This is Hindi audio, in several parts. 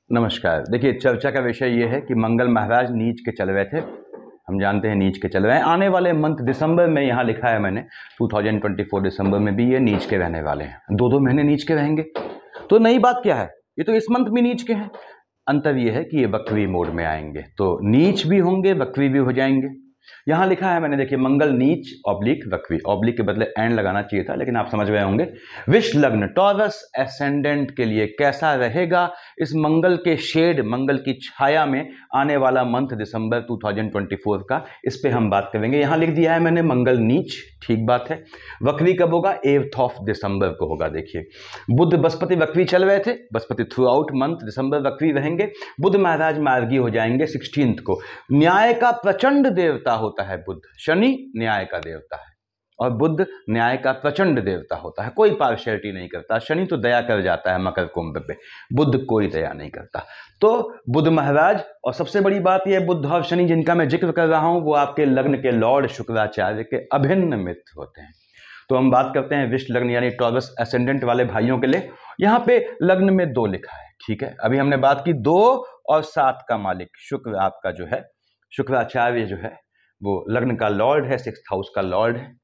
नमस्कार। देखिए, चर्चा का विषय ये है कि मंगल महाराज नीच के चल रहे थे। हम जानते हैं नीच के चल रहे हैं। आने वाले मंथ दिसंबर में, यहाँ लिखा है मैंने 2024 दिसंबर में भी ये नीच के रहने वाले हैं। 2-2 महीने नीच के रहेंगे। तो नई बात क्या है, ये तो इस मंथ भी नीच के हैं। अंतर ये है कि ये वक्री मोड में आएंगे, तो नीच भी होंगे, वक्री भी हो जाएंगे। यहाँ लिखा है मैंने, देखिए, मंगल नीच ऑब्लिक वक्री। ऑब्लिक के बदले एंड लगाना चाहिए था, लेकिन आप समझ गए होंगे। विष लग्न टॉरस एसेंडेंट के लिए कैसा रहेगा इस मंगल के शेड, मंगल की छाया में आने वाला मंथ दिसंबर 2024 का, इस पे हम बात करेंगे। यहाँ लिख दिया है मैंने मंगल नीच, ठीक बात है। वक्री कब होगा? 8 दिसंबर को होगा। देखिए, बुध बृहस्पति वक्री चल रहे थे, बृहस्पति थ्रू आउट मंथ दिसंबर वक्री रहेंगे। बुध महाराज मार्गी हो जाएंगे 16 को। न्याय का प्रचंड देवता होता है बुध। शनि न्याय का देवता है और बुध न्याय का प्रचंड देवता होता है। कोई पार्शियलिटी नहीं करता। शनि तो दया कर जाता है मकर कुंभ पे, बुध कोई दया नहीं करता। तो बुध महाराज, और सबसे बड़ी बात यह, बुध और शनि जिनका मैं जिक्र कर रहा हूं, वो आपके लग्न के लॉर्ड शुक्राचार्य के अभिन्न मित्र होते हैं। तो हम बात करते हैं विष लग्न यानी टॉरस एसेंडेंट वाले भाइयों के लिए। यहाँ पे लग्न में 2 लिखा है, ठीक है। अभी हमने बात की 2 और 7 का मालिक शुक्र, आपका जो है शुक्राचार्य जो है वो लग्न का लॉर्ड है, 6th हाउस का लॉर्ड है,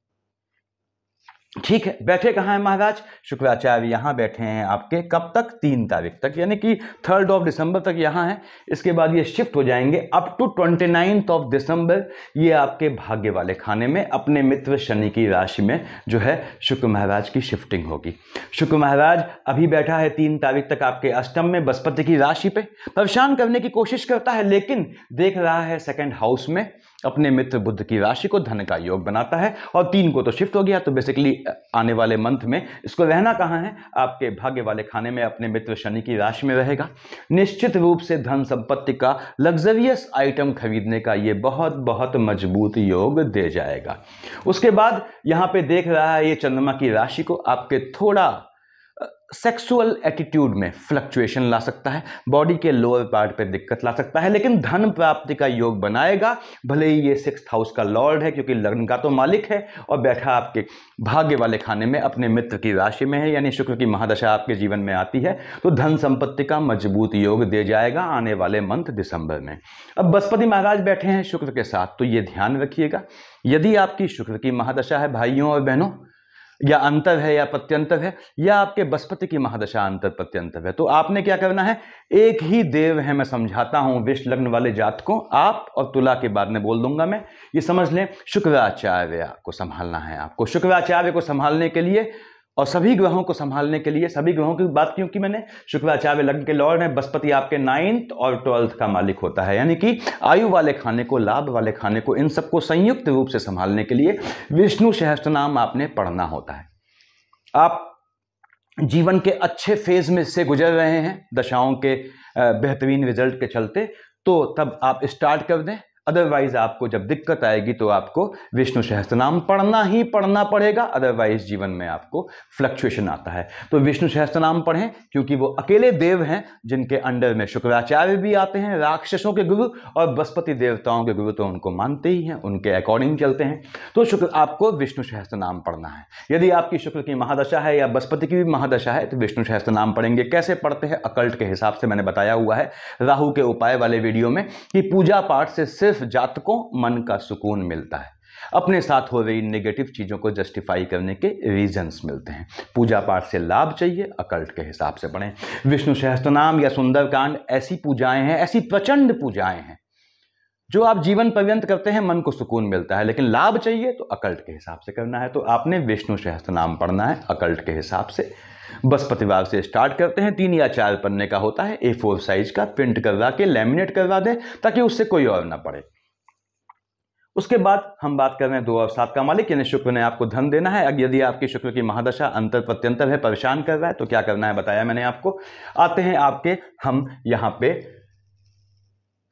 ठीक है। बैठे कहाँ हैं महाराज? शुक्राचार्य यहाँ बैठे हैं आपके कब तक? 3 तारीख तक, यानी कि 3 दिसंबर तक यहाँ है। इसके बाद ये शिफ्ट हो जाएंगे अप टू 29 दिसंबर। ये आपके भाग्य वाले खाने में अपने मित्र शनि की राशि में जो है शुक्र महाराज की शिफ्टिंग होगी। शुक्र महाराज अभी बैठा है 3 तारीख तक आपके अष्टम में बृहस्पति की राशि पे, परेशान करने की कोशिश करता है, लेकिन देख रहा है 2nd हाउस में अपने मित्र बुध की राशि को, धन का योग बनाता है। और 3 को तो शिफ्ट हो गया, तो बेसिकली आने वाले मंथ में इसको रहना कहाँ है? आपके भाग्य वाले खाने में अपने मित्र शनि की राशि में रहेगा। निश्चित रूप से धन संपत्ति का, लग्जरियस आइटम खरीदने का ये बहुत बहुत मजबूत योग दे जाएगा। उसके बाद यहाँ पे देख रहा है ये चंद्रमा की राशि को, आपके थोड़ा सेक्सुअल एटीट्यूड में फ्लक्चुएशन ला सकता है, बॉडी के लोअर पार्ट पे दिक्कत ला सकता है, लेकिन धन प्राप्ति का योग बनाएगा। भले ही ये 6th हाउस का लॉर्ड है, क्योंकि लग्न का तो मालिक है, और बैठा आपके भाग्य वाले खाने में अपने मित्र की राशि में है, यानी शुक्र की महादशा आपके जीवन में आती है, तो धन संपत्ति का मजबूत योग दे जाएगा आने वाले मंथ दिसंबर में। अब बृहस्पति महाराज बैठे हैं शुक्र के साथ, तो ये ध्यान रखिएगा, यदि आपकी शुक्र की महादशा है भाइयों और बहनों, या अंतर है या प्रत्यंतर है, या आपके बृहस्पति की महादशा अंतर प्रत्यंतर है, तो आपने क्या करना है? एक ही देव है, मैं समझाता हूं विष लग्न वाले जातकों, आप और तुला के बाद में बोल दूंगा मैं, ये समझ लें, शुक्राचार्य को संभालना है आपको। शुक्राचार्य को संभालने के लिए और सभी ग्रहों को संभालने के लिए, सभी ग्रहों की बात क्यों की मैंने? शुक्राचार्य लग्न के लॉर्ड है, बृहस्पति आपके 9th और 12th का मालिक होता है, यानी कि आयु वाले खाने को, लाभ वाले खाने को, इन सबको संयुक्त रूप से संभालने के लिए विष्णु सहस्त्रनाम आपने पढ़ना होता है। आप जीवन के अच्छे फेज में से गुजर रहे हैं दशाओं के बेहतरीन रिजल्ट के चलते, तो तब आप स्टार्ट कर दें। अदरवाइज आपको जब दिक्कत आएगी तो आपको विष्णु सहस्त्रनाम पढ़ना ही पढ़ना पड़ेगा, अदरवाइज जीवन में आपको फ्लक्चुएशन आता है। तो विष्णु सहस्त्रनाम पढ़ें, क्योंकि वो अकेले देव हैं जिनके अंडर में शुक्राचार्य भी आते हैं, राक्षसों के गुरु, और बृहस्पति देवताओं के गुरु तो उनको मानते ही हैं, उनके अकॉर्डिंग चलते हैं। तो शुक्र आपको विष्णु सहस्त्रनाम पढ़ना है। यदि आपकी शुक्र की महादशा है या बृहस्पति की भी महादशा है तो विष्णु सहस्त्रनाम पढ़ेंगे। कैसे पढ़ते हैं? अकल्ट के हिसाब से मैंने बताया हुआ है राहु के उपाय वाले वीडियो में, कि पूजा पाठ से सिर्फ जातकों मन का सुकून मिलता है, अपने साथ हो रही नेगेटिव चीजों को जस्टिफाई करने के रीजंस मिलते हैं। पूजा पाठ से लाभ चाहिए, अकल्ट के हिसाब से पढ़ें। विष्णु सहस्त्रनाम या सुंदरकांड ऐसी पूजाएं हैं, ऐसी प्रचंड पूजाएं हैं जो आप जीवन पर्यंत करते हैं, मन को सुकून मिलता है, लेकिन लाभ चाहिए तो अकल्ट के हिसाब से करना है। तो आपने विष्णु सहस्त्रनाम पढ़ना है अकल्ट के हिसाब से। बृहस्पतिवार से स्टार्ट करते हैं, 3 या 4 पन्ने का होता है, A4 साइज का, प्रिंट करवा के लैमिनेट करवा दें ताकि उससे कोई और ना पढ़े। उसके बाद हम बात कर रहे हैं 2 और 7 का मालिक, यानी शुक्र ने आपको धन देना है। अब यदि आपकी शुक्र की महादशा अंतर प्रत्यंतर है, परेशान कर रहा है, तो क्या करना है बताया मैंने आपको। आते हैं आपके, हम यहाँ पे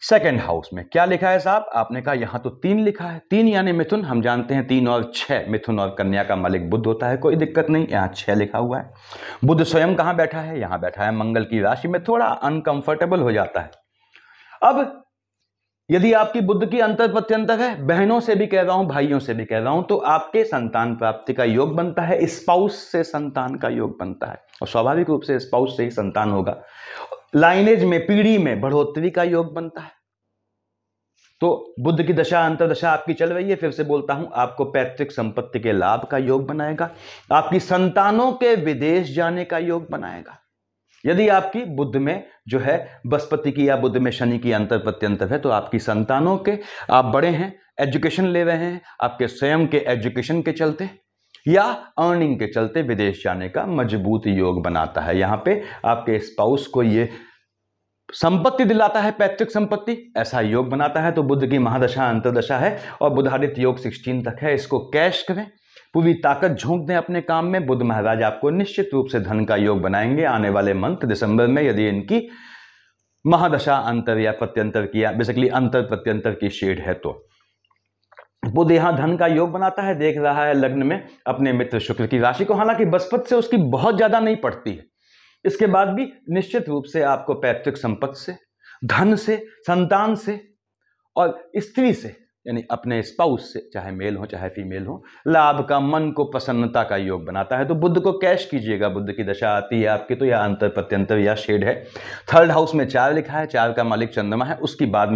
2nd हाउस में क्या लिखा है साहब? आपने कहा यहाँ तो 3 लिखा है, 3 यानी मिथुन। हम जानते हैं 3 और 6 मिथुन और कन्या का मालिक बुध होता है, कोई दिक्कत नहीं, यहाँ 6 लिखा हुआ है। बुध स्वयं कहाँ बैठा है? यहाँ बैठा है मंगल की राशि में, थोड़ा अनकंफर्टेबल हो जाता है। अब यदि आपकी बुध की अंतर प्रत्यंतर है, बहनों से भी कह रहा हूं, भाइयों से भी कह रहा हूं, तो आपके संतान प्राप्ति का योग बनता है, स्पाउस से संतान का योग बनता है, और स्वाभाविक रूप से स्पाउस से ही संतान होगा। लाइनेज में, पीढ़ी में बढ़ोतरी का योग बनता है। तो बुध की दशा अंतरदशा आपकी चल रही है, फिर से बोलता हूं, आपको पैतृक संपत्ति के लाभ का योग बनाएगा, आपकी संतानों के विदेश जाने का योग बनाएगा। यदि आपकी बुध में जो है बृहस्पति की या बुध में शनि की अंतर प्रत्यंतर है, तो आपकी संतानों के, आप बड़े हैं, एजुकेशन ले रहे हैं, आपके स्वयं के एजुकेशन के चलते या अर्निंग के चलते विदेश जाने का मजबूत योग बनाता है। यहां पे आपके स्पाउस को ये संपत्ति दिलाता है, पैतृक संपत्ति, ऐसा योग बनाता है। तो बुध की महादशा अंतरदशा है और बुधादित्य योग 16 तक है। इसको कैश करें, पूरी ताकत झोंक दें अपने काम में। बुध महाराज आपको निश्चित रूप से धन का योग बनाएंगे आने वाले मंथ दिसंबर में, यदि इनकी महादशा अंतर या प्रत्यंतर की, बेसिकली अंतर प्रत्यंतर की शेड है तो। बुध यहां धन का योग बनाता है, देख रहा है लग्न में अपने मित्र शुक्र की राशि को। हालांकि बृहस्पति से उसकी बहुत ज्यादा नहीं पड़ती है, इसके बाद भी निश्चित रूप से आपको पैतृक संपत्ति से, धन से, संतान से और स्त्री से, यानी अपने स्पाउस से, चाहे मेल हो चाहे फीमेल हो, लाभ का, मन को प्रसन्नता का योग बनाता है। तो बुध को कैश कीजिएगा। बुध की दशा आती है आपकी तो या अंतर प्रत्यंतर या शेड है। थर्ड हाउस में 4 लिखा है, 4 का मालिक चंद्रमा है। उसकी बाद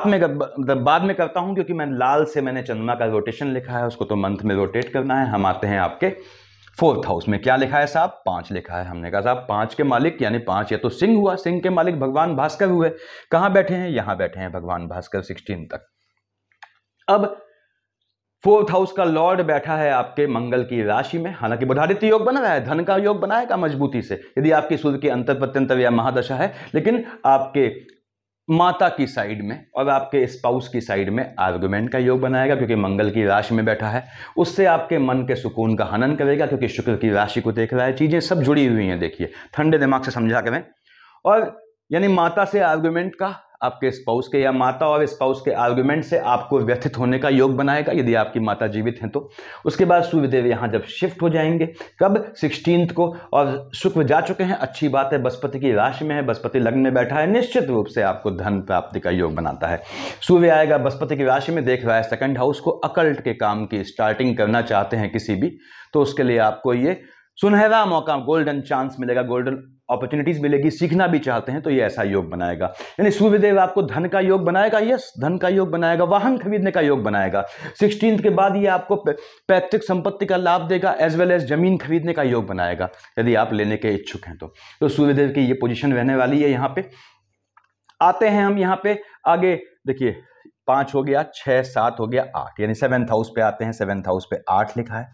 में करता हूं, क्योंकि मैं लाल से मैंने चंद्रमा का रोटेशन लिखा है, उसको तो मंथ में रोटेट करना है। हम आते हैं आपके 4th हाउस में। क्या लिखा है साहब? 5 लिखा है। हमने कहा साहब 5 के मालिक यानी 5, ये तो सिंह हुआ, सिंह के मालिक भगवान भास्कर हुए। कहां बैठे हैं? यहां बैठे हैं भगवान भास्कर 16 तक। अब 4th हाउस का लॉर्ड बैठा है आपके मंगल की राशि में। हालांकि बुधादित्य योग बना रहा है, धन का योग बनाएगा मजबूती से यदि आपकी सूर्य की अंतर प्रत्यंतर या महादशा है, लेकिन आपके माता की साइड में और आपके स्पाउस की साइड में आर्गुमेंट का योग बनाएगा, क्योंकि मंगल की राशि में बैठा है। उससे आपके मन के सुकून का हनन करेगा, क्योंकि शुक्र की राशि को देख रहा है। चीजें सब जुड़ी हुई हैं, देखिए ठंडे दिमाग से समझा करें। और यानी माता से आर्गुमेंट का, आपके स्पाउस के या माता और स्पाउस के आर्गुमेंट से आपको व्यथित होने का योग बनाएगा, यदि आपकी माता जीवित हैं तो। उसके बाद सूर्यदेव यहां जब शिफ्ट हो जाएंगे, कब? 16 को, और शुक्र जा चुके हैं, अच्छी बात है, बृहस्पति की राशि में है, बृहस्पति लग्न में बैठा है, निश्चित रूप से आपको धन प्राप्ति का योग बनाता है। सूर्य आएगा बृहस्पति की राशि में, देख रहा है 2nd हाउस को। अकल्ट के काम की स्टार्टिंग करना चाहते हैं किसी भी, तो उसके लिए आपको ये सुनहरा मौका, गोल्डन चांस मिलेगा, गोल्डन अपॉर्चुनिटीज मिलेगी। सीखना भी चाहते हैं तो ये ऐसा योग बनाएगा। यानी सूर्यदेव आपको धन का योग बनाएगा, यस, धन का योग बनाएगा, वाहन खरीदने का योग बनाएगा। 16 के बाद ये आपको पैतृक संपत्ति का लाभ देगा, एज वेल एज जमीन खरीदने का योग बनाएगा, यदि आप लेने के इच्छुक हैं तो सूर्यदेव की ये पोजीशन रहने वाली है। यहाँ पे आते हैं हम, यहाँ पे आगे देखिए 5 हो गया, 6, 7 हो गया, 8, यानी 7th हाउस पे आते हैं। 7th हाउस पे 8 लिखा है।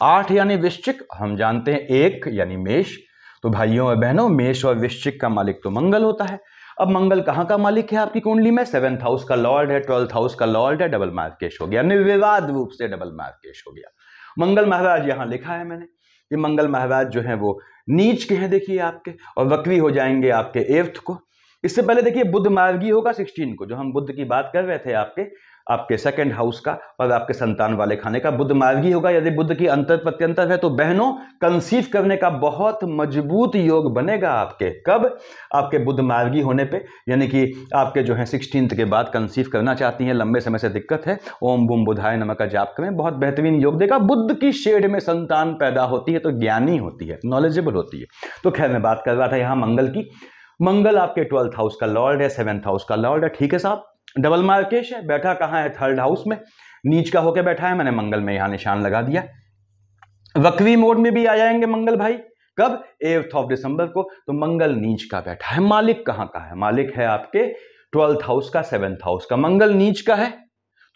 8 यानी वृश्चिक, हम जानते हैं 1 यानी मेष। तो भाइयों और बहनों, मेष और वृश्चिक का मालिक तो मंगल होता है। अब मंगल कहां का मालिक है आपकी कुंडली में? 7th हाउस का लॉर्ड है, 12th हाउस का लॉर्ड है, डबल मार्केश हो गया, निर्विवाद रूप से डबल मार्केश हो गया। मंगल महाराज यहां लिखा है मैंने कि मंगल महाराज जो है वो नीच के हैं, देखिए आपके, और वक्री हो जाएंगे आपके 8th को। इससे पहले देखिए बुध मार्गी होगा 16 को, जो हम बुध की बात कर रहे थे आपके 2nd हाउस का और आपके संतान वाले खाने का। बुध मार्गी होगा, यदि बुध की अंतर प्रत्यंतर है तो बहनों कंसीव करने का बहुत मजबूत योग बनेगा आपके। कब? आपके बुध मार्गी होने पे, यानी कि आपके जो है 16 के बाद कंसीव करना चाहती हैं, लंबे समय से दिक्कत है, ओम बूम बुधाय नमः का जाप करें, बहुत बेहतरीन योग देगा। बुध की शेड में संतान पैदा होती है तो ज्ञानी होती है, नॉलेजेबल होती है। तो खैर मैं बात कर रहा था यहाँ मंगल की। मंगल आपके 12th हाउस का लॉर्ड है, 7th हाउस का लॉर्ड है, ठीक है साहब। डबल मार्केश है, बैठा कहां है? 3rd हाउस में, नीच का होकर बैठा है। मैंने मंगल में यहां निशान लगा दिया। वक्री मोड में भी आ जाएंगे मंगल भाई, कब? 8 ऑफ दिसंबर को। तो मंगल नीच का बैठा है। मालिक कहां का है? मालिक है आपके 12th हाउस का, 7th हाउस का। मंगल नीच का है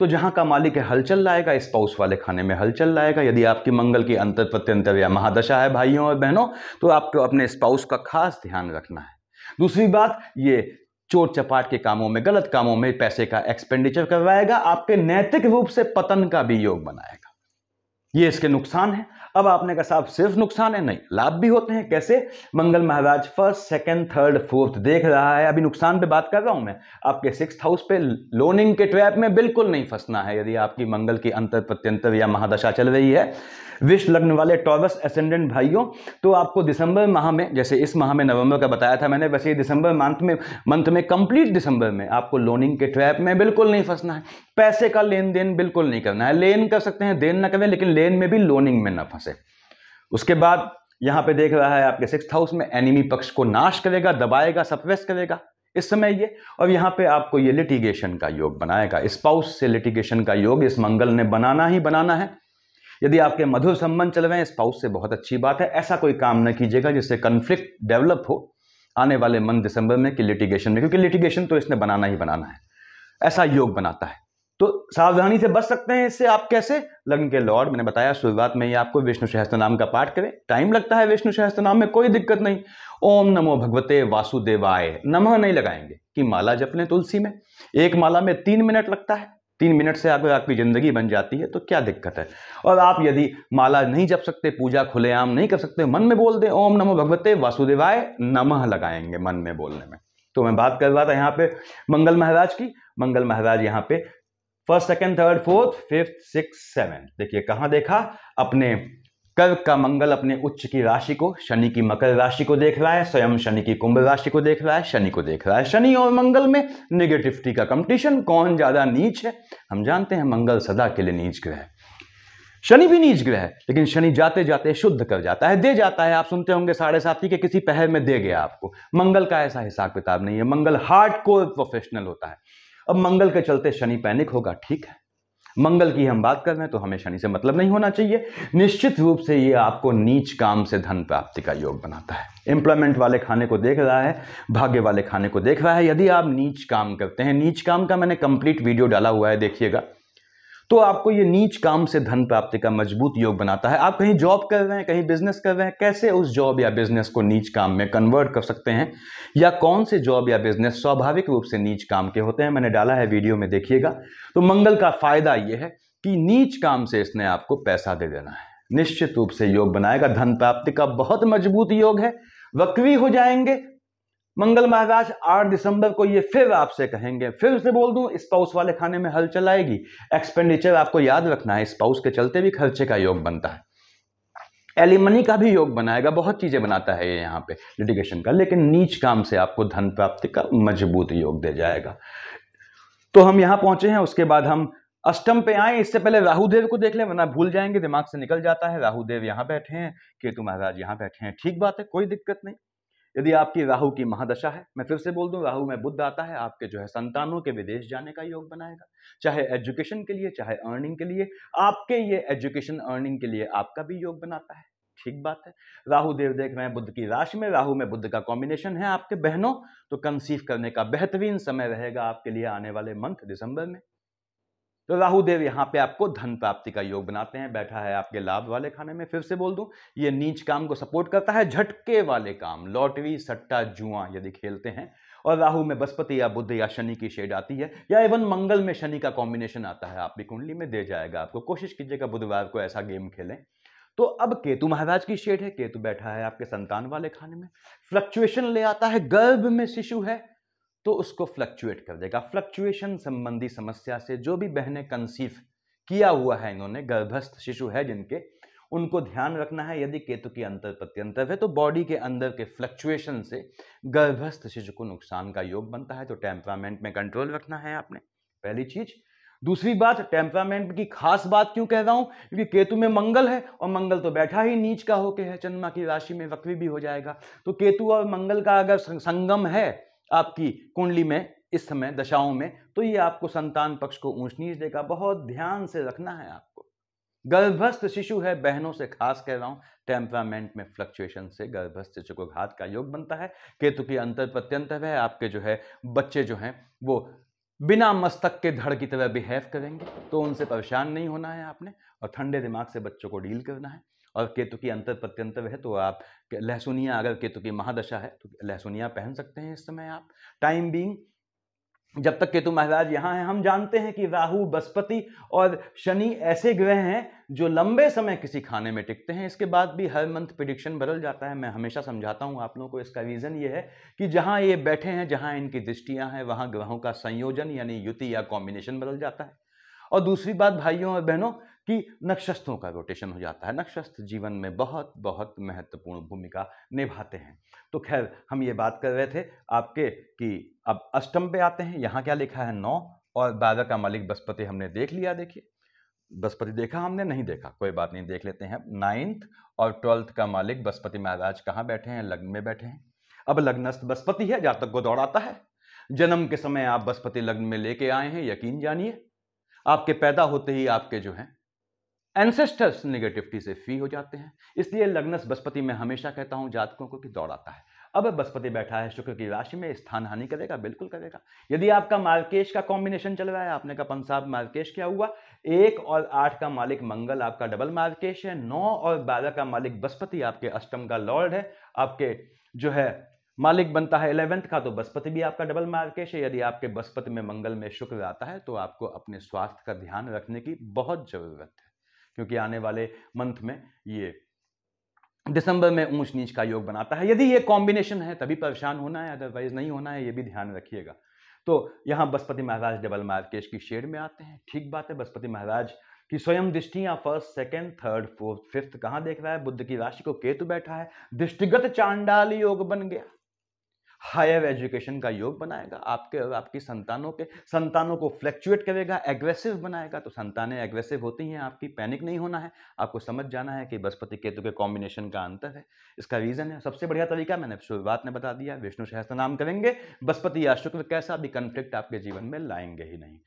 तो जहां का मालिक है हलचल लाएगा, स्पाउस वाले खाने में हलचल लाएगा। यदि आपकी मंगल की अंतर प्रत्यंतर या महादशा है भाइयों और बहनों, तो आपको अपने स्पाउस का खास ध्यान रखना है। दूसरी बात, ये चोट चपाट के कामों में, गलत कामों में पैसे का एक्सपेंडिचर करवाएगा, आपके नैतिक रूप से पतन का भी योग बनाएगा। ये इसके नुकसान है। अब आपने कहा साहब सिर्फ नुकसान है? नहीं, लाभ भी होते हैं। कैसे? मंगल महाराज 1st, 2nd, 3rd, 4th देख रहा है। अभी नुकसान पे बात कर रहा हूं मैं। आपके 6th हाउस पे लोनिंग के ट्रैप में बिल्कुल नहीं फंसना है यदि आपकी मंगल की अंतर प्रत्यंतर या महादशा चल रही है। विष लग्न वाले टॉरस एसेंडेंट भाइयों, तो आपको दिसंबर माह में, जैसे इस माह में नवंबर का बताया था मैंने, वैसे ही दिसंबर मंथ में कंप्लीट दिसंबर में आपको लोनिंग के ट्रैप में बिल्कुल नहीं फंसना है। पैसे का लेन देन बिल्कुल नहीं करना है। लेन कर सकते हैं, देन ना करें, लेकिन लेन में भी लोनिंग में ना फंसे। उसके बाद यहाँ पे देख रहा है आपके 6th हाउस में, एनिमी पक्ष को नाश करेगा, दबाएगा, सप्रेस करेगा इस समय ये। और यहाँ पे आपको ये लिटिगेशन का योग बनाएगा, स्पाउस से लिटिगेशन का योग इस मंगल ने बनाना ही बनाना है। यदि आपके मधुर संबंध चल रहे हैं स्पाउस से, बहुत अच्छी बात है। ऐसा कोई काम न कीजिएगा जिससे कन्फ्लिक्ट डेवलप हो आने वाले मंथ दिसंबर में कि लिटिगेशन में, क्योंकि लिटिगेशन तो इसने बनाना ही बनाना है, ऐसा योग बनाता है। तो सावधानी से बच सकते हैं इससे आप कैसे? लग्न के लॉर्ड, मैंने बताया शुरुआत में ही आपको, विष्णु सहस्त्र नाम का पाठ करें। टाइम लगता है विष्णु सहस्त्र नाम में, कोई दिक्कत नहीं। ओम नमो भगवते वासुदेवाय, नमः नहीं लगाएंगे कि माला जप लें तुलसी में, एक माला में 3 मिनट लगता है। 3 मिनट से अगर आपकी जिंदगी बन जाती है तो क्या दिक्कत है। और आप यदि माला नहीं जप सकते, पूजा खुलेआम नहीं कर सकते, मन में बोल दें ओम नमो भगवते वासुदेवाय, नमः लगाएंगे मन में बोलने में। तो मैं बात कर रहा था यहाँ पे मंगल महाराज की। मंगल महाराज यहाँ पे 1st, 2nd, 3rd, 4th, 5th, 6th, 7th, देखिए कहां देखा, अपने कर्क का मंगल अपने उच्च की राशि को, शनि की मकर राशि को देख रहा है, स्वयं शनि की कुंभ राशि को देख रहा है, शनि को देख रहा है। शनि और मंगल में नेगेटिविटी का कंपटीशन, कौन ज्यादा नीच है। हम जानते हैं मंगल सदा के लिए नीच ग्रह है, शनि भी नीच ग्रह है, लेकिन शनि जाते जाते शुद्ध कर जाता है, दे जाता है। आप सुनते होंगे 7.5 के किसी पहर में दे गया आपको। मंगल का ऐसा हिसाब किताब नहीं है, मंगल हार्डकोर प्रोफेशनल होता है। अब मंगल के चलते शनि पैनिक होगा, ठीक है, मंगल की हम बात कर रहे हैं तो हमें शनि से मतलब नहीं होना चाहिए। निश्चित रूप से ये आपको नीच काम से धन प्राप्ति का योग बनाता है। एम्प्लॉयमेंट वाले खाने को देख रहा है, भाग्य वाले खाने को देख रहा है। यदि आप नीच काम करते हैं, नीच काम का मैंने कंप्लीट वीडियो डाला हुआ है, देखिएगा, तो आपको ये नीच काम से धन प्राप्ति का मजबूत योग बनाता है। आप कहीं जॉब कर रहे हैं, कहीं बिजनेस कर रहे हैं, कैसे उस जॉब या बिजनेस को नीच काम में कन्वर्ट कर सकते हैं, या कौन से जॉब या बिजनेस स्वाभाविक रूप से नीच काम के होते हैं, मैंने डाला है वीडियो में, देखिएगा। तो मंगल का फायदा यह है कि नीच काम से इसने आपको पैसा दे देना है, निश्चित रूप से योग बनाएगा। धन प्राप्ति का बहुत मजबूत योग है। वक्री हो जाएंगे मंगल महाराज 8 दिसंबर को, ये फिर आपसे कहेंगे, फिर से बोल दूं, स्पाउस वाले खाने में हलचल आएगी। एक्सपेंडिचर आपको याद रखना है, स्पाउस के चलते भी खर्चे का योग बनता है। एलिमनी का भी योग बनाएगा, बहुत चीजें बनाता है ये यहाँ पे लिटिगेशन का, लेकिन नीच काम से आपको धन प्राप्ति का मजबूत योग दे जाएगा। तो हम यहां पहुंचे हैं, उसके बाद हम अष्टम पे आए। इससे पहले राहुदेव को देख लें, वरना भूल जाएंगे, दिमाग से निकल जाता है। राहुदेव यहां बैठे हैं, केतु महाराज यहां बैठे हैं, ठीक बात है, कोई दिक्कत नहीं। यदि आपकी राहु की महादशा है, मैं फिर से बोल दूं, राहु में बुध आता है, आपके जो है संतानों के विदेश जाने का योग बनाएगा, चाहे एजुकेशन के लिए, चाहे अर्निंग के लिए। आपके ये एजुकेशन अर्निंग के लिए आपका भी योग बनाता है, ठीक बात है। राहु देव देख रहे हैं बुध की राशि में, राहु में बुध का कॉम्बिनेशन है आपके बहनों, तो कंसीव करने का बेहतरीन समय रहेगा आपके लिए आने वाले मंथ दिसंबर में। तो राहु देव यहाँ पे आपको धन प्राप्ति का योग बनाते हैं, बैठा है आपके लाभ वाले खाने में। फिर से बोल दूं, ये नीच काम को सपोर्ट करता है, झटके वाले काम, लॉटरी, सट्टा, जुआ यदि खेलते हैं, और राहु में बृहस्पति या बुध या शनि की शेड आती है, या इवन मंगल में शनि का कॉम्बिनेशन आता है, आपकी कुंडली में दे जाएगा आपको। कोशिश कीजिएगा बुधवार को ऐसा गेम खेलें। तो अब केतु महाराज की शेड है, केतु बैठा है आपके संतान वाले खाने में, फ्लक्चुएशन ले आता है। गर्भ में शिशु है तो उसको फ्लक्चुएट कर देगा। फ्लक्चुएशन संबंधी समस्या से जो भी बहनें कंसीव किया हुआ है, इन्होंने गर्भस्थ शिशु है जिनके, उनको ध्यान रखना है। यदि केतु की अंतर प्रत्यंतर है तो बॉडी के अंदर के फ्लक्चुएशन से गर्भस्थ शिशु को नुकसान का योग बनता है। तो टेम्परामेंट में कंट्रोल रखना है आपने, पहली चीज। दूसरी बात, टेम्परामेंट की खास बात क्यों कह रहा हूं, क्योंकि केतु में मंगल है, और मंगल तो बैठा ही नीच का होके है, चंद्रमा की राशि में, वक्री भी हो जाएगा। तो केतु और मंगल का अगर संगम है आपकी कुंडली में इस समय दशाओं में, तो ये आपको संतान पक्ष को ऊंच नीच देगा। बहुत ध्यान से रखना है आपको। गर्भस्थ शिशु है, बहनों से खास कह रहा हूं, टेम्परामेंट में फ्लक्चुएशन से गर्भस्थ शिशु को घात का योग बनता है। केतु की अंतर प्रत्यंतर है, आपके जो है बच्चे जो हैं वो बिना मस्तक के धड़ की तरह बिहेव करेंगे, तो उनसे परेशान नहीं होना है आपने, और ठंडे दिमाग से बच्चों को डील करना है। और केतु की अंतर प्रत्यंतर है तो आप लहसुनिया, अगर केतु की महादशा है तो लहसुनिया पहन सकते हैं इस समय आप, टाइम बीइंग, जब तक केतु महाराज यहाँ हैं। हम जानते हैं कि राहु, बृहस्पति और शनि ऐसे ग्रह हैं जो लंबे समय किसी खाने में टिकते हैं, इसके बाद भी हर मंथ प्रिडिक्शन बदल जाता है। मैं हमेशा समझाता हूँ आप लोगों को, इसका रीजन ये है कि जहाँ ये बैठे हैं, जहाँ इनकी दृष्टियाँ हैं, वहाँ ग्रहों का संयोजन यानी युति या कॉम्बिनेशन बदल जाता है। और दूसरी बात भाइयों और बहनों कि नक्षत्रों का रोटेशन हो जाता है। नक्षत्र जीवन में बहुत बहुत महत्वपूर्ण भूमिका निभाते हैं। तो खैर, हम ये बात कर रहे थे आपके कि अब अष्टम पे आते हैं। यहाँ क्या लिखा है 9 और 12 का मालिक बृहस्पति हमने देख लिया। देखिए बृहस्पति देखा हमने? नहीं देखा, कोई बात नहीं, देख लेते हैं। 9th और 12th का मालिक बृहस्पति महाराज कहाँ बैठे हैं? लग्न में बैठे हैं। अब लग्नस्थ बृहस्पति है, जातक को दौड़ाता है। जन्म के समय आप बृहस्पति लग्न में लेके आए हैं, यकीन जानिए आपके पैदा होते ही आपके जो हैं एंसेस्टर्स नेगेटिविटी से फ्री हो जाते हैं। इसलिए लग्नस्थ बृहस्पति में हमेशा कहता हूं जातकों को कि दौड़ाता है। अब बृहस्पति बैठा है शुक्र की राशि में, स्थान हानि करेगा, बिल्कुल करेगा। यदि आपका मार्केश का कॉम्बिनेशन चल रहा है, आपने कहा पंसाब मार्केश क्या हुआ, 1 और 8 का मालिक मंगल आपका डबल मार्केश है, 9 और 12 का मालिक बृहस्पति आपके अष्टम का लॉर्ड है, आपके जो है मालिक बनता है 11th का, तो बृहस्पति भी आपका डबल मार्केश है। यदि आपके बृहस्पति में मंगल में शुक्र आता है तो आपको अपने स्वास्थ्य का ध्यान रखने की बहुत जरूरत है, क्योंकि आने वाले मंथ में ये दिसंबर में ऊंच नीच का योग बनाता है। यदि ये कॉम्बिनेशन है तभी परेशान होना है, अदरवाइज नहीं होना है, ये भी ध्यान रखिएगा। तो यहाँ बृहस्पति महाराज डबल मार्केश की शेड में आते हैं, ठीक बात है। बृहस्पति महाराज की स्वयं दृष्टियां 1st, 2nd, 3rd, 4th, 5th कहाँ देख रहा है? बुध की राशि को केतु बैठा है, दृष्टिगत चांडाल योग बन गया। हायर एजुकेशन का योग बनाएगा, आपके और आपकी संतानों को फ्लैक्चुएट करेगा, एग्रेसिव बनाएगा। तो संतानें एग्रेसिव होती हैं आपकी, पैनिक नहीं होना है, आपको समझ जाना है कि बृहस्पति केतु के कॉम्बिनेशन का अंतर है। इसका रीजन है, सबसे बढ़िया तरीका मैंने शुरुआत में बता दिया, विष्णु सहस्त्र नाम करेंगे। बृहस्पति या शुक्र कैसा भी कंफ्लिक्ट आपके जीवन में लाएंगे ही नहीं।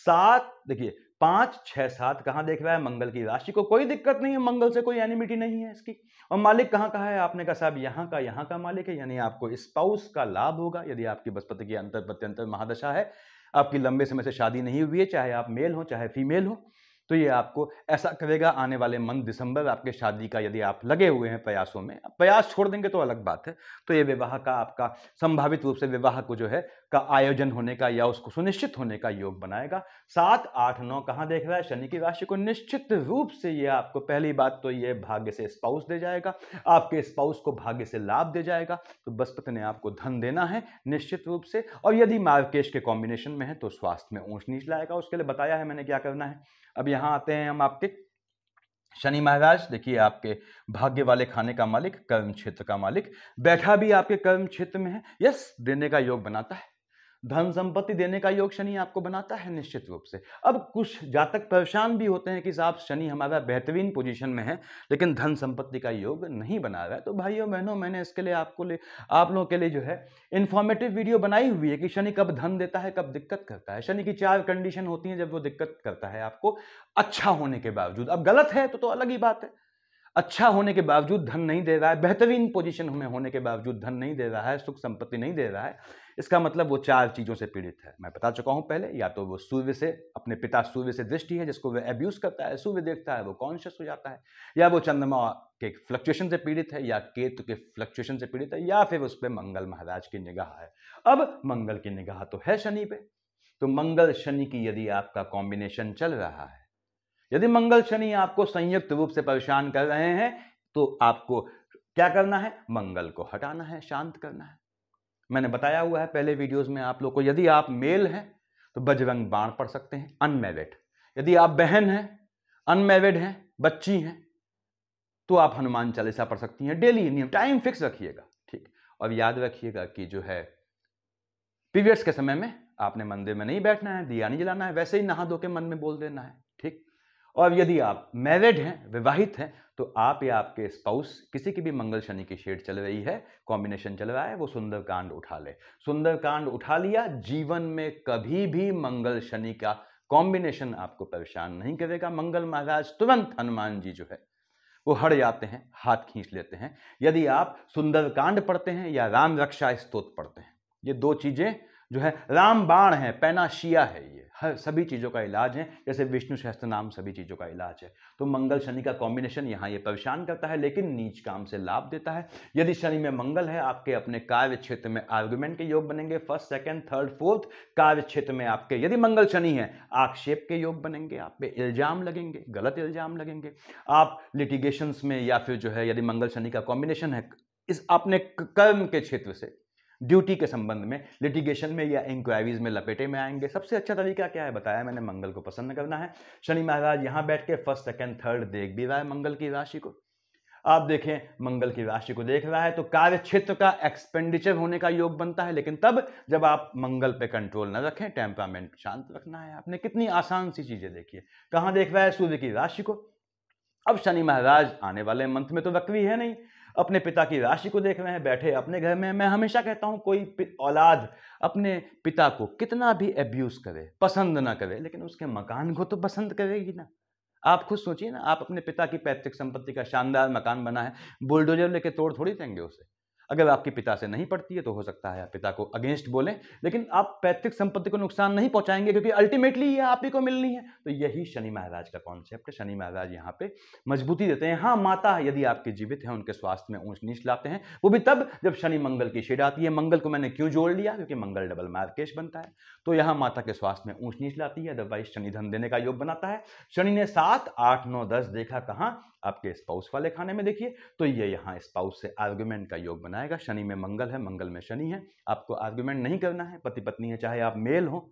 7 देखिए 5, 6, 7 कहाँ देख रहा है? मंगल की राशि को, कोई दिक्कत नहीं है, मंगल से कोई एनिमिटी नहीं है इसकी। और मालिक कहाँ का है? आपने कहा साहब यहाँ का मालिक है, यानी आपको स्पाउस का लाभ होगा। यदि आपकी बृहस्पति की अंतर प्रत्यंतर महादशा है, आपकी लंबे समय से शादी नहीं हुई है, चाहे आप मेल हो चाहे फीमेल हो, तो ये आपको ऐसा करेगा आने वाले मंथ दिसंबर आपके शादी का, यदि आप लगे हुए हैं प्रयासों में, प्रयास छोड़ देंगे तो अलग बात है, तो ये विवाह का आपका संभावित रूप से विवाह को जो है का आयोजन होने का या उसको सुनिश्चित होने का योग बनाएगा। 7, 8, 9 कहाँ देख रहा है? शनि की राशि को। निश्चित रूप से ये आपको पहली बात तो ये भाग्य से स्पाउस दे जाएगा, आपके स्पाउस को भाग्य से लाभ दे जाएगा। तो बृहस्पति ने आपको धन देना है निश्चित रूप से। और यदि मार्केश के कॉम्बिनेशन में है तो स्वास्थ्य में ऊंच नीच लाएगा, उसके लिए बताया है मैंने क्या करना है। अब यहां आते हैं हम आपके शनि महाराज। देखिए आपके भाग्य वाले खाने का मालिक, कर्म क्षेत्र का मालिक बैठा भी आपके कर्म क्षेत्र में है। यस, देने का योग बनाता है, धन संपत्ति देने का योग शनि आपको बनाता है निश्चित रूप से। अब कुछ जातक परेशान भी होते हैं कि साहब शनि हमारा बेहतरीन पोजीशन में है लेकिन धन संपत्ति का योग नहीं बना रहा है। तो भाइयों बहनों, मैंने इसके लिए आप लोगों के लिए जो है इंफॉर्मेटिव वीडियो बनाई हुई है कि शनि कब धन देता है, कब दिक्कत करता है। शनि की 4 कंडीशन होती हैं जब वो दिक्कत करता है आपको, अच्छा होने के बावजूद। अब गलत है तो अलग ही बात है, अच्छा होने के बावजूद धन नहीं दे रहा है, बेहतरीन पोजीशन में होने के बावजूद धन नहीं दे रहा है, सुख संपत्ति नहीं दे रहा है, इसका मतलब वो 4 चीजों से पीड़ित है। मैं बता चुका हूं पहले, या तो वो सूर्य से, अपने पिता सूर्य से दृष्टि है जिसको वो एब्यूज करता है, सूर्य देखता है वो कॉन्शियस हो जाता है, या वो चंद्रमा के फ्लक्चुएशन से पीड़ित है, या केतु के फ्लक्चुएशन से पीड़ित है, या फिर उस पर मंगल महाराज की निगाह है। अब मंगल की निगाह तो है शनि पे, तो मंगल शनि की यदि आपका कॉम्बिनेशन चल रहा है, यदि मंगल शनि आपको संयुक्त रूप से परेशान कर रहे हैं, तो आपको क्या करना है? मंगल को हटाना है, शांत करना है। मैंने बताया हुआ है पहले वीडियोस में आप लोग को। यदि आप मेल हैं तो बजरंग बाण पढ़ सकते हैं, अनमैरिड। यदि आप बहन हैं, अनमैरिड हैं, बच्ची हैं, तो आप हनुमान चालीसा पढ़ सकती हैं डेली। नियम टाइम फिक्स रखिएगा, ठीक। और याद रखिएगा कि जो है पीरियड्स के समय में आपने मंदिर में नहीं बैठना है, दिया नहीं जलाना है, वैसे ही नहा धो के मन में बोल देना है, ठीक। और यदि आप मैरिड हैं, विवाहित हैं, तो आप या आपके स्पाउस किसी की भी मंगल शनि की शेड चल रही है, कॉम्बिनेशन चल रहा है, वो सुंदरकांड उठा ले। सुंदरकांड उठा लिया, जीवन में कभी भी मंगल शनि का कॉम्बिनेशन आपको परेशान नहीं करेगा। मंगल महाराज तुरंत हनुमान जी जो है वो हट जाते हैं, हाथ खींच लेते हैं। यदि आप सुंदरकांड पढ़ते हैं या राम रक्षा स्तोत्र पढ़ते हैं, ये 2 चीजें जो है, राम बाण है, पैनाशिया है, ये हर सभी चीजों का इलाज है, जैसे विष्णु सहस्त्र नाम सभी चीजों का इलाज है। तो मंगल शनि का कॉम्बिनेशन यहाँ ये परेशान करता है लेकिन नीच काम से लाभ देता है। यदि शनि में मंगल है, आपके अपने कार्य क्षेत्र में आर्गुमेंट के योग बनेंगे, 1st, 2nd, 3rd, 4th। कार्य क्षेत्र में आपके यदि मंगल शनि है, आक्षेप के योग बनेंगे, आप पे इल्जाम लगेंगे, गलत इल्जाम लगेंगे, आप लिटिगेशंस में, या फिर जो है यदि मंगल शनि का कॉम्बिनेशन है इस अपने कर्म के क्षेत्र से, ड्यूटी के संबंध में, लिटिगेशन में या इंक्वायरीज में लपेटे में आएंगे। सबसे अच्छा तरीका क्या है बताया मैंने, मंगल को प्रसन्न करना है। शनि महाराज यहां बैठ के 1st, 2nd, 3rd देख भी रहा है मंगल की राशि को। आप देखें मंगल की राशि को देख रहा है तो कार्य क्षेत्र का एक्सपेंडिचर होने का योग बनता है, लेकिन तब जब आप मंगल पे कंट्रोल न रखें, टेम्परामेंट शांत रखना है आपने। कितनी आसान सी चीजें देखिए, कहां देख रहा है सूर्य की राशि को। अब शनि महाराज आने वाले मंथ में तो वक्री है नहीं, अपने पिता की राशि को देख रहे हैं, बैठे अपने घर में। मैं हमेशा कहता हूं कोई औलाद अपने पिता को कितना भी एब्यूज करे, पसंद ना करे, लेकिन उसके मकान को तो पसंद करेगी ना। आप खुद सोचिए ना, आप अपने पिता की पैतृक संपत्ति का शानदार मकान बना है, बुलडोजर लेके तोड़ थोड़ी देंगे उसे। अगर आपके पिता से नहीं पड़ती है तो हो सकता है आप पिता को अगेंस्ट बोलें, लेकिन आप पैतृक संपत्ति को नुकसान नहीं पहुंचाएंगे, क्योंकि अल्टीमेटली ये आप ही को मिलनी है। तो यही शनि महाराज का कॉन्सेप्ट है। शनि महाराज यहाँ पे मजबूती देते हैं। हाँ, माता यदि आपके जीवित है उनके स्वास्थ्य में ऊंच नीच लाते हैं, वो भी तब जब शनि मंगल की शेड आती है। मंगल को मैंने क्यों जोड़ लिया, क्योंकि मंगल डबल मार्केश बनता है, तो यहाँ माता के स्वास्थ्य में ऊंच नीच लाती है। अदरवाइज शनि धन देने का योग बनाता है। शनि ने 7, 8, 9, 10 देखा कहां, आपके स्पाउस वाले खाने में देखिए, तो ये यहाँ स्पाउस से आर्गुमेंट का योग बनाएगा। शनि में मंगल है, मंगल में शनि है, आपको आर्गुमेंट नहीं करना है। पति पत्नी है, चाहे आप मेल हो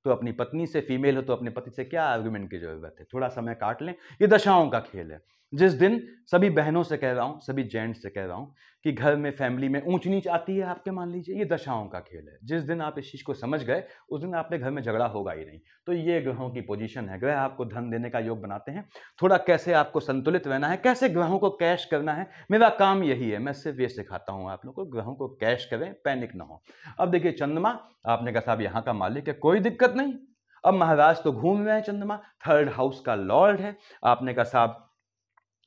तो अपनी पत्नी से, फीमेल हो तो अपने पति से क्या आर्गुमेंट की जरूरत है, थोड़ा समय काट लें। ये दशाओं का खेल है। जिस दिन सभी बहनों से कह रहा हूं, सभी जेंट्स से कह रहा हूं कि घर में फैमिली में ऊंच नीच आती है आपके, मान लीजिए, ये दशाओं का खेल है। जिस दिन आप इस चीज को समझ गए उस दिन आपके घर में झगड़ा होगा ही नहीं। तो ये ग्रहों की पोजीशन है। ग्रह आपको धन देने का योग बनाते हैं। थोड़ा कैसे आपको संतुलित रहना है, कैसे ग्रहों को कैश करना है, मेरा काम यही है। मैं सिर्फ ये सिखाता हूं आप लोगों को, ग्रहों को कैश करें, पैनिक ना हो। अब देखिए चंद्रमा, आपने कहा साहब यहाँ का मालिक है, कोई दिक्कत नहीं। अब महाराज तो घूम रहे हैं, चंद्रमा 3rd हाउस का लॉर्ड है। आपने कहा साहब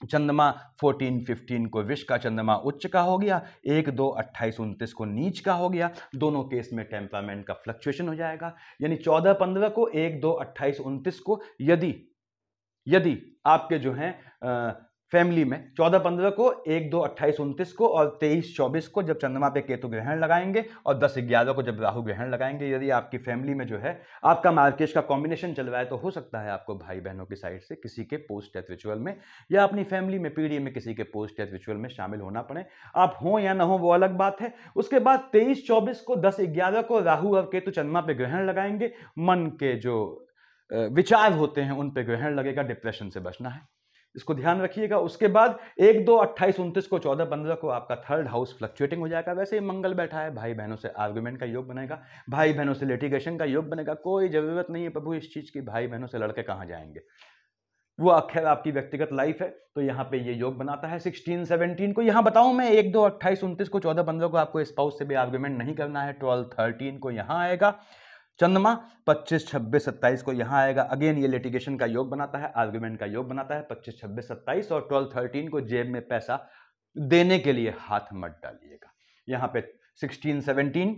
चंद्रमा 14, 15 को विष का चंद्रमा उच्च का हो गया, 1, 2, 28, 29 को नीच का हो गया। दोनों केस में टेम्परामेंट का फ्लक्चुएशन हो जाएगा। यानी 14, 15 को, 1, 2, 28, 29 को यदि आपके जो हैं फैमिली में 14, 15 को, 1, 2, 28, 29 को और 23, 24 को जब चंद्रमा पे केतु ग्रहण लगाएंगे और 10, 11 को जब राहु ग्रहण लगाएंगे, यदि आपकी फैमिली में जो है आपका मार्केश का कॉम्बिनेशन चल रहा है, तो हो सकता है आपको भाई बहनों की साइड से किसी के पोस्ट डेथ रिचुअल में या अपनी फैमिली में पीढ़ी में किसी के पोस्ट डेथ रिचुअल में शामिल होना पड़े। आप हो या ना हो वो अलग बात है। उसके बाद 23, 24 को, 10, 11 को राहु और केतु चंद्रमा पे ग्रहण लगाएंगे। मन के जो विचार होते हैं उन पे ग्रहण लगेगा, डिप्रेशन से बचना है, इसको ध्यान रखिएगा। उसके बाद 1, 2, 28, 29 को, 14, 15 को आपका 3rd हाउस फ्लक्चुएटिंग हो जाएगा। वैसे ही मंगल बैठा है, भाई बहनों से आर्गुमेंट का योग बनेगा, भाई बहनों से लिटिगेशन का योग बनेगा। कोई जरूरत नहीं है प्रभु इस चीज की, भाई बहनों से लड़के कहां जाएंगे, वो अक्षर आपकी व्यक्तिगत लाइफ है। तो यहाँ पे ये योग बनाता है। 16, 17 को यहाँ बताऊं मैं, 1, 2, 28, 29 को, 14, 15 को आपको स्पाउस से भी आर्गुमेंट नहीं करना है। 12, 13 को यहाँ आएगा चंद्रमा, 25, 26, 27 को यहाँ आएगा। अगेन ये लिटिगेशन का योग बनाता है, आर्गुमेंट का योग बनाता है। 25, 26, 27 और 12, 13 को जेब में पैसा देने के लिए हाथ मत डालिएगा। यहाँ पे 16, 17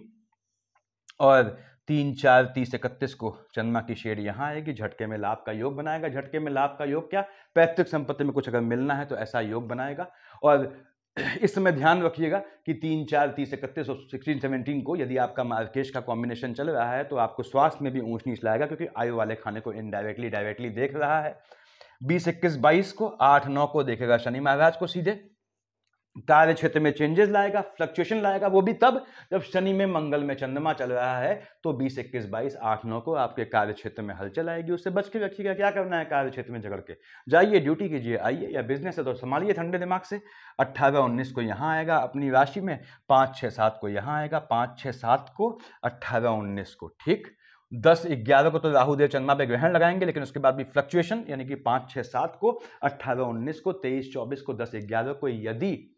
और 3, 4, 30, 31 को चंद्रमा की शेड यहाँ आएगी, झटके में लाभ का योग बनाएगा। झटके में लाभ का योग क्या, पैतृक संपत्ति में कुछ अगर मिलना है तो ऐसा योग बनाएगा। और इस समय ध्यान रखिएगा कि 3, 4, 30, 31 और 16, 17 को यदि आपका मार्केश का कॉम्बिनेशन चल रहा है तो आपको स्वास्थ्य में भी ऊंच नीच लाएगा, क्योंकि आयु वाले खाने को इनडायरेक्टली डायरेक्टली देख रहा है। 20, 21, 22 को, 8, 9 को देखेगा शनि महाराज को सीधे, कार्य क्षेत्र में चेंजेस लाएगा, फ्लक्चुएशन लाएगा। वो भी तब जब शनि में मंगल में चंद्रमा चल रहा है। तो 20, 21, 22, 8, 9 को आपके कार्य क्षेत्र में हलचल आएगी। उससे बच के रखिएगा। क्या करना है कार्य क्षेत्र में झगड़ के, जाइए ड्यूटी कीजिए, आइए, या बिजनेस है तो संभालिए ठंडे दिमाग से। 18, 19 को यहाँ आएगा अपनी राशि में, 5, 6, 7 को यहाँ आएगा, 5, 6, 7 को, 18, 19 को, ठीक। 10, 11 को तो राहुदेव चंद्रमा पे ग्रहण लगाएंगे, लेकिन उसके बाद भी फ्लक्चुएशन, यानी कि 5, 6, 7 को, 18, 19 को, 23, 24 को, 10, 11 को। यदि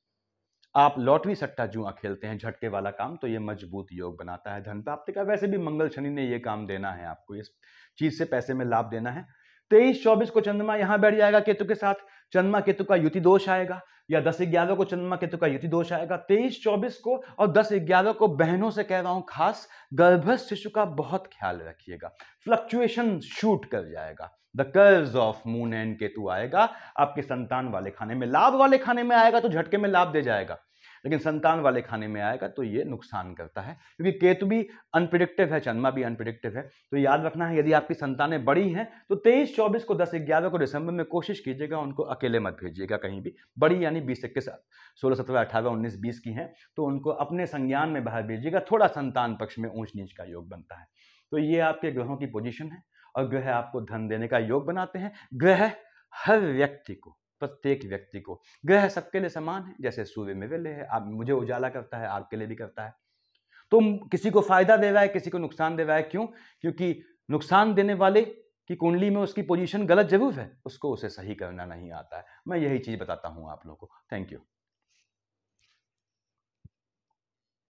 आप लॉटरी सट्टा जुआ खेलते हैं, झटके वाला काम, तो ये मजबूत योग बनाता है धन प्राप्ति का। वैसे भी मंगल शनि ने ये काम देना है आपको, इस चीज से पैसे में लाभ देना है। 23, 24 को चंद्रमा यहां बैठ जाएगा केतु के साथ, चंद्रमा केतु का युति दोष आएगा, या 10, 11 को चंद्रमा केतु का युति दोष आएगा। 23, 24 को और 10, 11 को बहनों से कह रहा हूं, खास गर्भस्थ शिशु का बहुत ख्याल रखिएगा। फ्लक्चुएशन शूट कर जाएगा, the curves of moon and Ketu आएगा आपके संतान वाले खाने में। लाभ वाले खाने में आएगा तो झटके में लाभ दे जाएगा, लेकिन संतान वाले खाने में आएगा तो ये नुकसान करता है, क्योंकि केतु भी अनप्रिडिक्टिव है, चंद्रमा भी अनप्रिडिक्टिव है। तो याद रखना है, यदि आपकी संतानें बड़ी हैं तो 23, 24 को, 10, 11 को दिसंबर में कोशिश कीजिएगा उनको अकेले मत भेजिएगा कहीं भी। बड़ी यानी 20, 21, 16, 17, 18, 19, 20 की हैं तो उनको अपने संज्ञान में बाहर भेजिएगा। थोड़ा संतान पक्ष में ऊंच नीच का योग बनता है। तो ये आपके ग्रहों की पोजीशन है, और ग्रह आपको धन देने का योग बनाते हैं। ग्रह हर व्यक्ति को प्रत्येक व्यक्ति को। ग्रह सबके लिए समान है, जैसे सूर्य मेरे लिए है, आप मुझे उजाला करता है, आपके लिए भी करता है। तो किसी को फायदा दे रहा है, किसी को नुकसान दे रहा है, क्यों? क्योंकि नुकसान देने वाले की कुंडली में उसकी पोजीशन गलत जरूर है, उसको उसे सही करना नहीं आता है। मैं यही चीज बताता हूं आप लोगों को। Thank you.